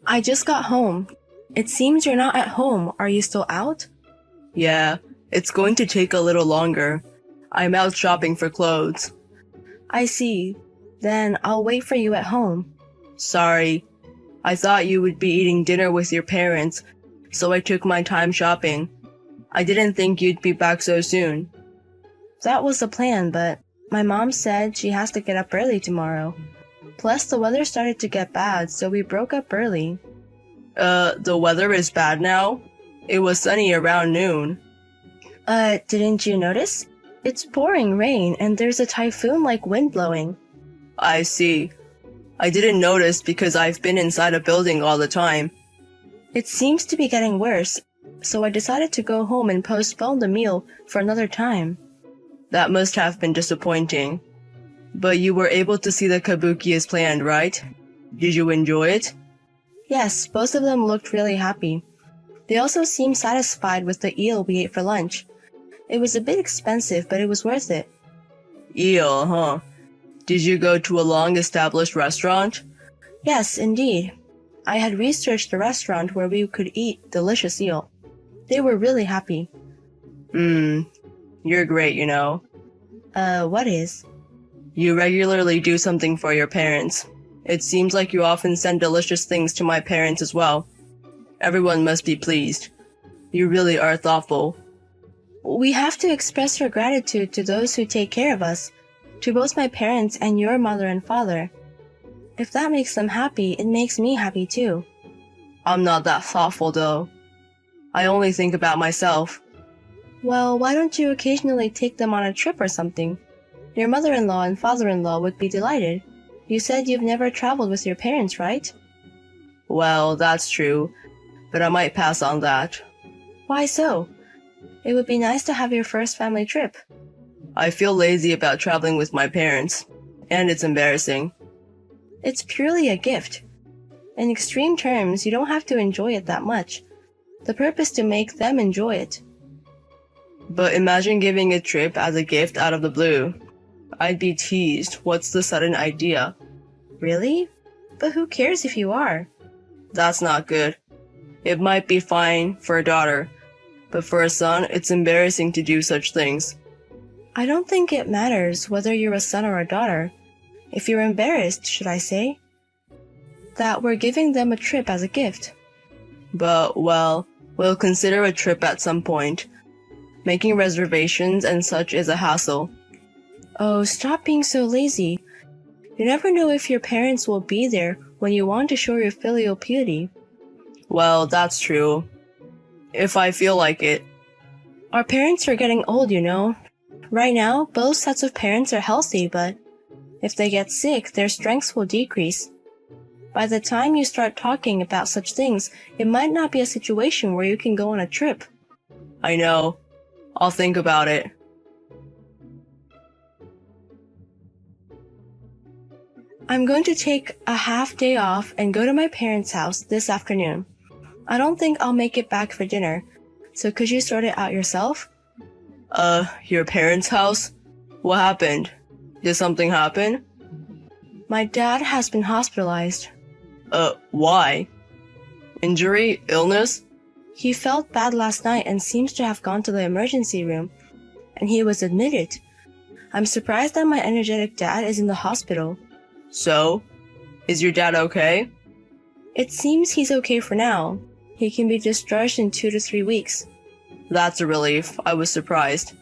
I just got home. It seems you're not at home. Are you still out? Yeah, it's going to take a little longer. I'm out shopping for clothes. I see. Then I'll wait for you at home. Sorry, I thought you would be eating dinner with your parents, so I took my time shopping. I didn't think you'd be back so soon. That was the plan, but my mom said she has to get up early tomorrow. Plus, the weather started to get bad, so we broke up early. The weather is bad now? It was sunny around noon. Didn't you notice? It's pouring rain and there's a typhoon-like wind blowing. I see. I didn't notice because I've been inside a building all the time. It seems to be getting worse, so I decided to go home and postpone the meal for another time. That must have been disappointing. But you were able to see the kabuki as planned, right? Did you enjoy it? Yes, both of them looked really happy. They also seemed satisfied with the eel we ate for lunch. It was a bit expensive, but it was worth it. Eel, huh? Did you go to a long-established restaurant? Yes, indeed. I had researched a restaurant where we could eat delicious eel. They were really happy. You're great, you know. What is? You regularly do something for your parents. It seems like you often send delicious things to my parents as well. Everyone must be pleased. You really are thoughtful. We have to express our gratitude to those who take care of us, to both my parents and your mother and father. If that makes them happy, it makes me happy too. I'm not that thoughtful though. I only think about myself. Well, why don't you occasionally take them on a trip or something? Your mother-in-law and father-in-law would be delighted. You said you've never traveled with your parents, right? Well, that's true, but I might pass on that. Why so? It would be nice to have your first family trip. I feel lazy about traveling with my parents, and it's embarrassing. It's purely a gift. In extreme terms, you don't have to enjoy it that much. The purpose is to make them enjoy it. But imagine giving a trip as a gift out of the blue. I'd be teased. What's the sudden idea? Really? But who cares if you are? That's not good. It might be fine for a daughter, but for a son, it's embarrassing to do such things. I don't think it matters whether you're a son or a daughter. If you're embarrassed, should I say, that we're giving them a trip as a gift. But, well, we'll consider a trip at some point. Making reservations and such is a hassle. Oh, stop being so lazy. You never know if your parents will be there when you want to show your filial piety. Well, that's true. If I feel like it. Our parents are getting old, you know. Right now, both sets of parents are healthy, but if they get sick, their strengths will decrease. By the time you start talking about such things, it might not be a situation where you can go on a trip. I know. I'll think about it. I'm going to take a half day off and go to my parents' house this afternoon. I don't think I'll make it back for dinner, so could you sort it out yourself? Your parents' house? What happened? Did something happen? My dad has been hospitalized. Why? Injury? Illness? He felt bad last night and seems to have gone to the emergency room, and he was admitted. I'm surprised that my energetic dad is in the hospital. So? Is your dad okay? It seems he's okay for now. He can be discharged in 2 to 3 weeks. That's a relief. I was surprised.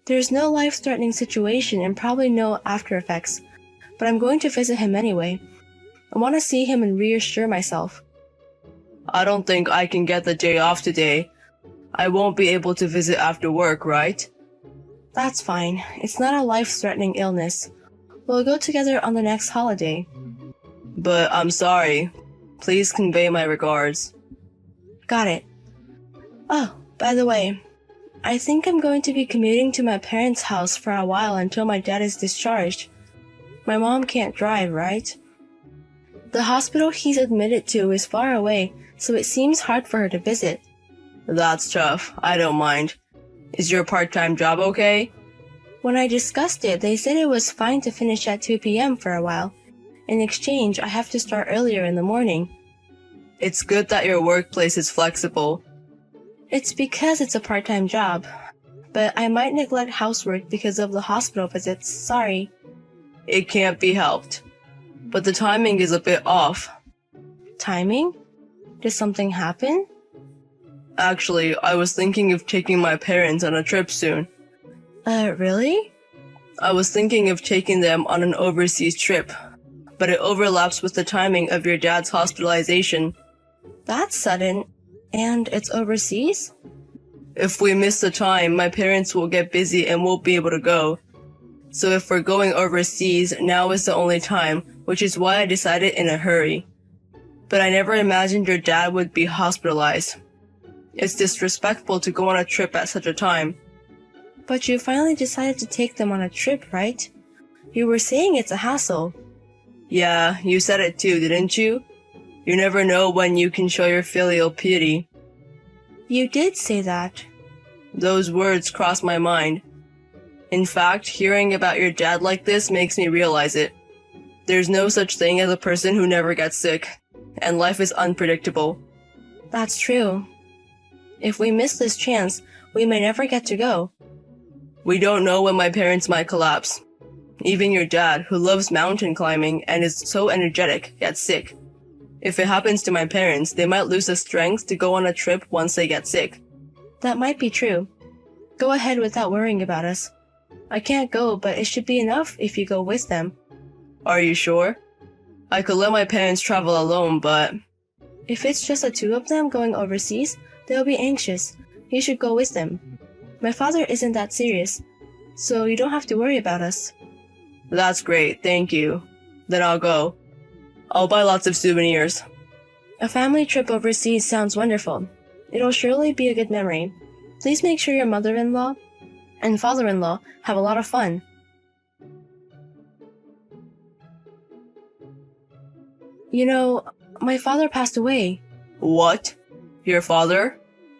There's no life-threatening situation and probably no after effects, but I'm going to visit him anyway. I want to see him and reassure myself. I don't think I can get the day off today. I won't be able to visit after work, right? That's fine. It's not a life-threatening illness. We'll go together on the next holiday. But I'm sorry. Please convey my regards. Got it. Oh, by the way, I think I'm going to be commuting to my parents' house for a while until my dad is discharged. My mom can't drive, right? The hospital he's admitted to is far away, so it seems hard for her to visit. That's tough. I don't mind. Is your part-time job okay? When I discussed it, they said it was fine to finish at 2 p.m. for a while. In exchange, I have to start earlier in the morning. It's good that your workplace is flexible. It's because it's a part-time job. But I might neglect housework because of the hospital visits. Sorry. It can't be helped. But the timing is a bit off. Timing? Did something happen? Actually, I was thinking of taking my parents on a trip soon. Really? I was thinking of taking them on an overseas trip, but it overlaps with the timing of your dad's hospitalization. That's sudden. And it's overseas? If we miss the time, my parents will get busy and won't be able to go. So if we're going overseas, now is the only time, which is why I decided in a hurry. But I never imagined your dad would be hospitalized. It's disrespectful to go on a trip at such a time. But you finally decided to take them on a trip, right? You were saying it's a hassle. Yeah, you said it too, didn't you? You never know when you can show your filial piety. You did say that. Those words crossed my mind. In fact, hearing about your dad like this makes me realize it. There's no such thing as a person who never gets sick, and life is unpredictable. That's true. If we miss this chance, we may never get to go. We don't know when my parents might collapse. Even your dad, who loves mountain climbing and is so energetic, gets sick. If it happens to my parents, they might lose the strength to go on a trip once they get sick. That might be true. Go ahead without worrying about us. I can't go, but it should be enough if you go with them. Are you sure? I could let my parents travel alone, but... If it's just the two of them going overseas, they'll be anxious. You should go with them. My father isn't that serious, so you don't have to worry about us. That's great, thank you. Then I'll go. I'll buy lots of souvenirs. A family trip overseas sounds wonderful. It'll surely be a good memory. Please make sure your mother-in-law and father-in-law have a lot of fun. You know, my father passed away. What? Your father?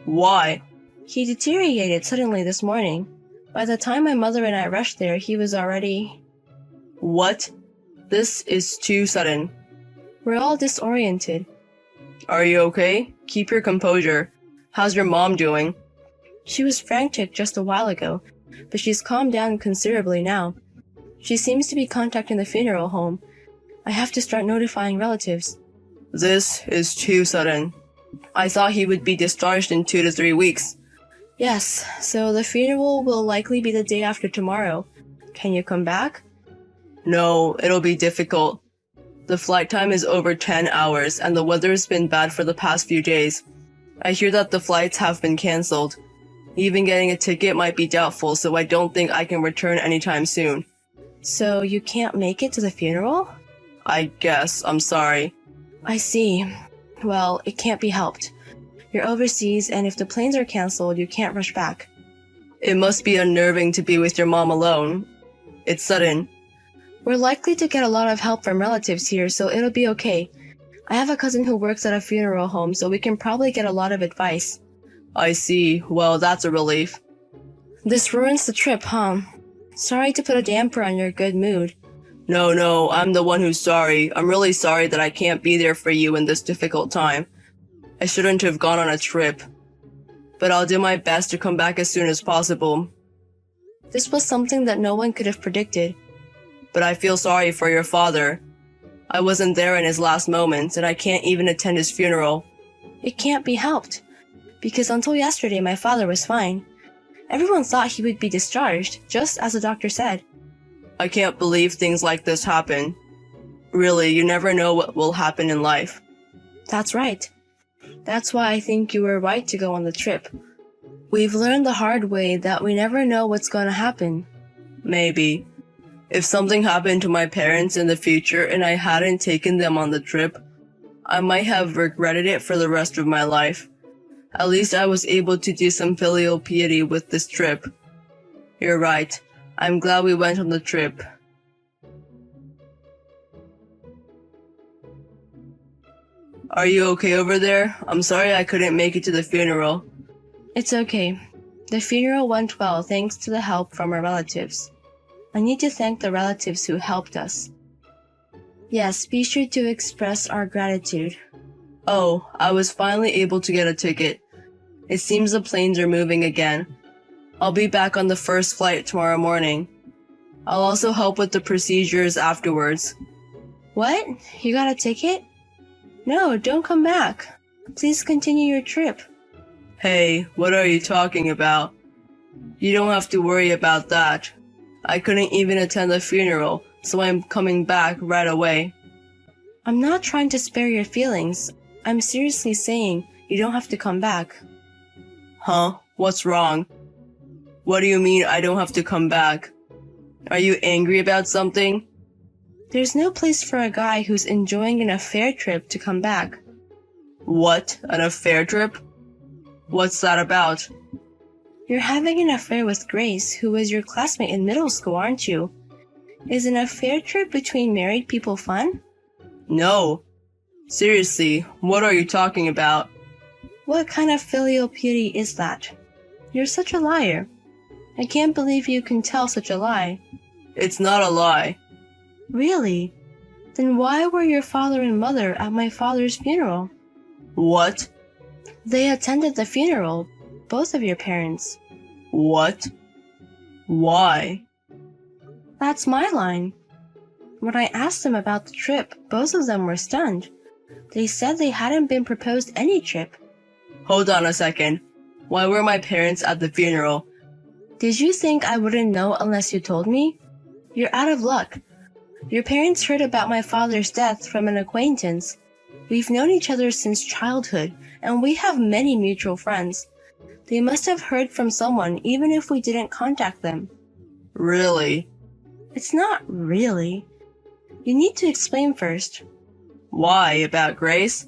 Why? He deteriorated suddenly this morning. By the time my mother and I rushed there, he was already... What? This is too sudden. We're all disoriented. Are you okay? Keep your composure. How's your mom doing? She was frantic just a while ago, but she's calmed down considerably now. She seems to be contacting the funeral home. I have to start notifying relatives. This is too sudden. I thought he would be discharged in 2 to 3 weeks. Yes, so the funeral will likely be the day after tomorrow. Can you come back? No, it'll be difficult. The flight time is over 10 hours and the weather's been bad for the past few days. I hear that the flights have been cancelled. Even getting a ticket might be doubtful, so I don't think I can return anytime soon. So you can't make it to the funeral? I guess. I'm sorry. I see. Well, it can't be helped. You're overseas, and if the planes are cancelled, you can't rush back. It must be unnerving to be with your mom alone. It's sudden. We're likely to get a lot of help from relatives here, so it'll be okay. I have a cousin who works at a funeral home, so we can probably get a lot of advice. I see. Well, that's a relief. This ruins the trip, huh? Sorry to put a damper on your good mood. No, I'm the one who's sorry. I'm really sorry that I can't be there for you in this difficult time. I shouldn't have gone on a trip. But I'll do my best to come back as soon as possible. This was something that no one could have predicted. But I feel sorry for your father. I wasn't there in his last moments, and I can't even attend his funeral. It can't be helped. Because until yesterday, my father was fine. Everyone thought he would be discharged, just as the doctor said. I can't believe things like this happen. Really, you never know what will happen in life. That's right. That's why I think you were right to go on the trip. We've learned the hard way that we never know what's going to happen. Maybe. If something happened to my parents in the future and I hadn't taken them on the trip, I might have regretted it for the rest of my life. At least I was able to do some filial piety with this trip. You're right. I'm glad we went on the trip. Are you okay over there? I'm sorry I couldn't make it to the funeral. It's okay. The funeral went well thanks to the help from our relatives. I need to thank the relatives who helped us. Yes, be sure to express our gratitude. Oh, I was finally able to get a ticket. It seems the planes are moving again. I'll be back on the first flight tomorrow morning. I'll also help with the procedures afterwards. What? You got a ticket? No, don't come back. Please continue your trip. Hey, what are you talking about? You don't have to worry about that. I couldn't even attend the funeral, so I'm coming back right away. I'm not trying to spare your feelings. I'm seriously saying you don't have to come back. Huh? What's wrong? What do you mean I don't have to come back? Are you angry about something? There's no place for a guy who's enjoying an affair trip to come back. What? An affair trip? What's that about? You're having an affair with Grace, who was your classmate in middle school, aren't you? Is an affair trip between married people fun? No. Seriously, what are you talking about? What kind of filial piety is that? You're such a liar. I can't believe you can tell such a lie. It's not a lie. Really? Then why were your father and mother at my father's funeral? What? They attended the funeral, both of your parents. What? Why? That's my line. When I asked them about the trip, both of them were stunned. They said they hadn't been proposed any trip. Hold on a second. Why were my parents at the funeral? Did you think I wouldn't know unless you told me? You're out of luck. Your parents heard about my father's death from an acquaintance. We've known each other since childhood, and we have many mutual friends. They must have heard from someone even if we didn't contact them. Really? It's not really. You need to explain first. Why? About Grace?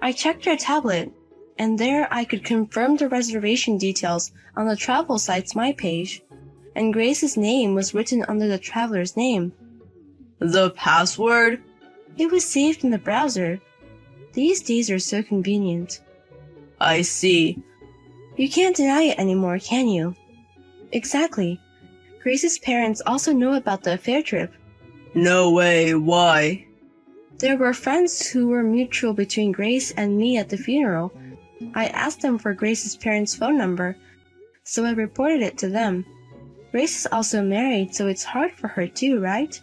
I checked your tablet, and there I could confirm the reservation details on the travel site's My Page, and Grace's name was written under the traveler's name. The password? It was saved in the browser. These days are so convenient. I see. You can't deny it anymore, can you? Exactly. Grace's parents also know about the affair trip. No way. Why? There were friends who were mutual between Grace and me at the funeral. I asked them for Grace's parents' phone number, so I reported it to them. Grace is also married, so it's hard for her too, right?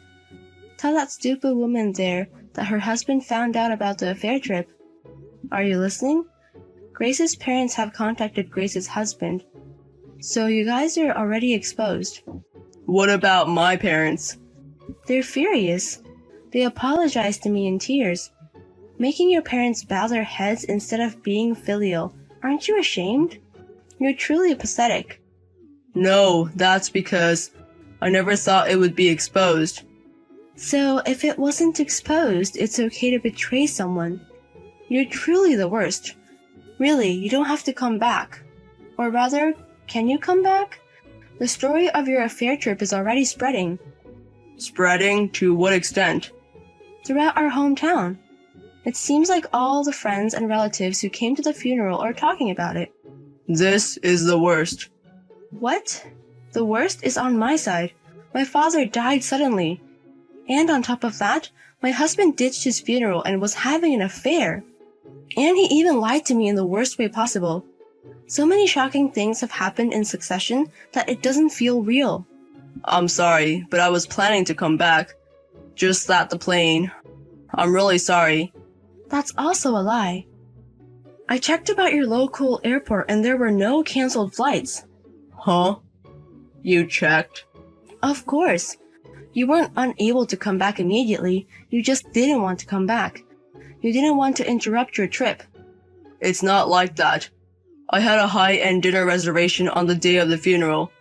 Tell that stupid woman there that her husband found out about the affair trip. Are you listening? Grace's parents have contacted Grace's husband, so you guys are already exposed. What about my parents? They're furious. They apologized to me in tears. Making your parents bow their heads instead of being filial. Aren't you ashamed? You're truly pathetic. No, that's because I never thought it would be exposed. So, if it wasn't exposed, it's okay to betray someone. You're truly the worst. Really, you don't have to come back. Or rather, can you come back? The story of your affair trip is already spreading. Spreading? To what extent? Throughout our hometown. It seems like all the friends and relatives who came to the funeral are talking about it. This is the worst. What? The worst is on my side. My father died suddenly. And on top of that, my husband ditched his funeral and was having an affair. And he even lied to me in the worst way possible. So many shocking things have happened in succession that it doesn't feel real. I'm sorry, but I was planning to come back. Just that the plane. I'm really sorry. That's also a lie. I checked about your local airport and there were no canceled flights. Huh? You checked? Of course. You weren't unable to come back immediately, you just didn't want to come back. You didn't want to interrupt your trip. It's not like that. I had a high-end dinner reservation on the day of the funeral.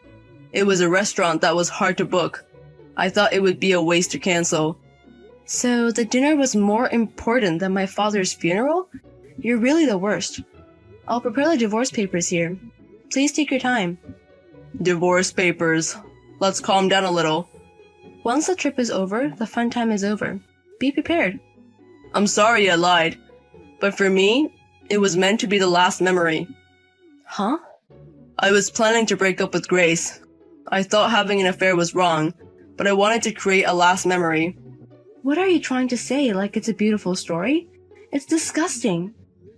It was a restaurant that was hard to book. I thought it would be a waste to cancel. So the dinner was more important than my father's funeral? You're really the worst. I'll prepare the divorce papers here. Please take your time. Divorce papers. Let's calm down a little. Once the trip is over, the fun time is over. Be prepared. I'm sorry I lied. But for me, it was meant to be the last memory. Huh? I was planning to break up with Grace. I thought having an affair was wrong, but I wanted to create a last memory. What are you trying to say, like it's a beautiful story? It's disgusting.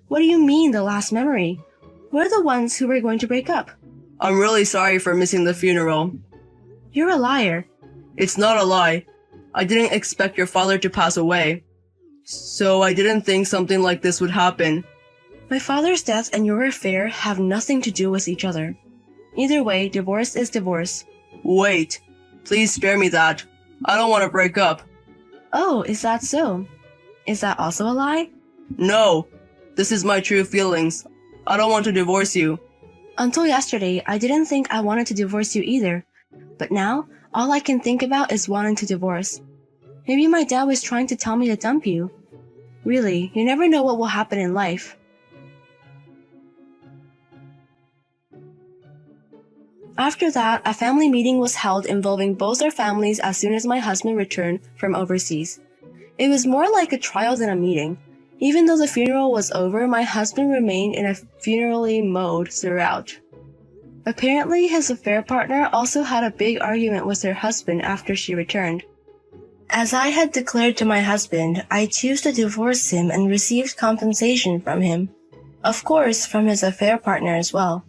What do you mean, the last memory? We're the ones who were going to break up. I'm really sorry for missing the funeral. You're a liar. It's not a lie. I didn't expect your father to pass away. So I didn't think something like this would happen. My father's death and your affair have nothing to do with each other. Either way, divorce is divorce. Wait. Please spare me that. I don't want to break up. Oh, is that so? Is that also a lie? No. This is my true feelings. I don't want to divorce you. Until yesterday, I didn't think I wanted to divorce you either. But now, all I can think about is wanting to divorce. Maybe my dad was trying to tell me to dump you. Really, you never know what will happen in life. After that, a family meeting was held involving both our families as soon as my husband returned from overseas. It was more like a trial than a meeting. Even though the funeral was over, my husband remained in a funerally mode throughout. Apparently, his affair partner also had a big argument with her husband after she returned. As I had declared to my husband, I chose to divorce him and received compensation from him. Of course, from his affair partner as well.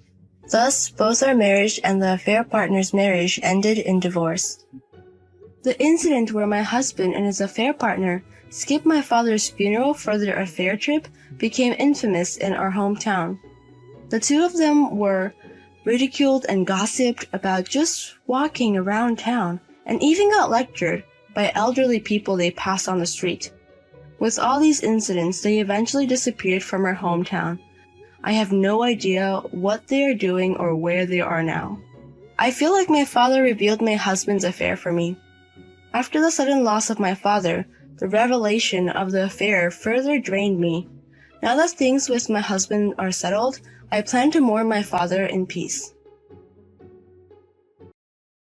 Thus, both our marriage and the affair partner's marriage ended in divorce. The incident where my husband and his affair partner skipped my father's funeral for their affair trip became infamous in our hometown. The two of them were ridiculed and gossiped about just walking around town, and even got lectured by elderly people they passed on the street. With all these incidents, they eventually disappeared from our hometown. I have no idea what they are doing or where they are now. I feel like my father revealed my husband's affair for me. After the sudden loss of my father, the revelation of the affair further drained me. Now that things with my husband are settled, I plan to mourn my father in peace.